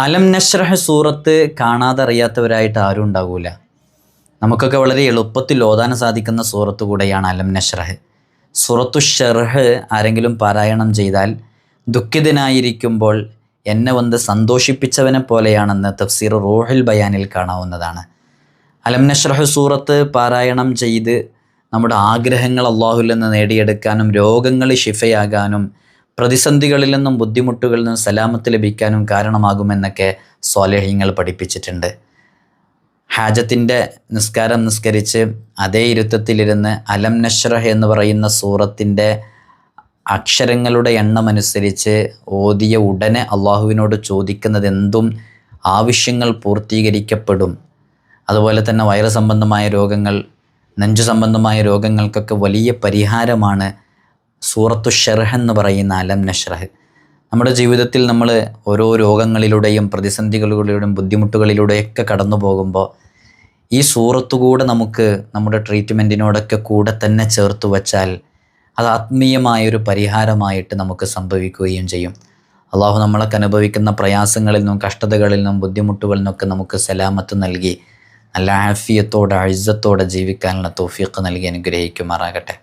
അലം നശ്റഹ് സൂറത്ത് കാണാതെ അറിയാത്തവരായിട്ട് ആരും ഉണ്ടാകൂല. നമുക്കൊക്കെ വളരെ എളുപ്പത്തിൽ ഓതാൻ സാധിക്കുന്ന സൂറത്ത് കൂടെയാണ് അലം നശ്റഹ്. സൂറത്തു ഷർഹ് ആരെങ്കിലും പാരായണം ചെയ്താൽ ദുഃഖിതനായിരിക്കുമ്പോൾ എന്നെ വന്ന് സന്തോഷിപ്പിച്ചവനെ പോലെയാണെന്ന് തഫ്സീർ റൂഹുൽ ബയാനിൽ കാണാവുന്നതാണ്. അലം നശ്റഹ് സൂറത്ത് പാരായണം ചെയ്ത് നമ്മുടെ ആഗ്രഹങ്ങൾ അള്ളാഹുവിൽ നിന്ന് നേടിയെടുക്കാനും രോഗങ്ങൾ ശിഫയാകാനും പ്രതിസന്ധികളിൽ നിന്നും ബുദ്ധിമുട്ടുകളിൽ നിന്നും സലാമത്ത് ലഭിക്കാനും കാരണമാകുമെന്നൊക്കെ സ്വാലിഹീങ്ങൾ പഠിപ്പിച്ചിട്ടുണ്ട്. ഹാജത്തിൻ്റെ നിസ്കാരം നിസ്കരിച്ച് അതേ ഇരുത്തത്തിലിരുന്ന് അലം നശ്റഹ് എന്ന് പറയുന്ന സൂറത്തിൻ്റെ അക്ഷരങ്ങളുടെ എണ്ണമനുസരിച്ച് ഓതിയ ഉടനെ അള്ളാഹുവിനോട് ചോദിക്കുന്നത് എന്തും ആവശ്യങ്ങൾ പൂർത്തീകരിക്കപ്പെടും. അതുപോലെ തന്നെ വയറ് സംബന്ധമായ രോഗങ്ങൾ, നെഞ്ചു സംബന്ധമായ രോഗങ്ങൾക്കൊക്കെ വലിയ പരിഹാരമാണ് സൂറത്തു ഷർഹ് എന്ന് പറയുന്ന അലം നശ്റഹ്. നമ്മുടെ ജീവിതത്തിൽ നമ്മൾ ഓരോ രോഗങ്ങളിലൂടെയും പ്രതിസന്ധികളിലൂടെയും ബുദ്ധിമുട്ടുകളിലൂടെയൊക്കെ കടന്നു പോകുമ്പോൾ ഈ സൂറത്ത് കൂടെ നമുക്ക് നമ്മുടെ ട്രീറ്റ്മെൻറ്റിനോടൊക്കെ കൂടെ തന്നെ ചേർത്ത് വച്ചാൽ അത് ആത്മീയമായൊരു പരിഹാരമായിട്ട് നമുക്ക് സംഭവിക്കുകയും ചെയ്യും. അള്ളാഹു നമ്മളൊക്കെ അനുഭവിക്കുന്ന പ്രയാസങ്ങളിൽ നിന്നും കഷ്ടതകളിൽ നിന്നും ബുദ്ധിമുട്ടുകളിൽ നിന്നൊക്കെ നമുക്ക് സലാമത്ത് നൽകി നല്ല ആഫിയത്തോടെ ഇസ്സത്തോടെ ജീവിക്കാനുള്ള തൗഫീഖ് നൽകി അനുഗ്രഹിക്കുമാറാകട്ടെ.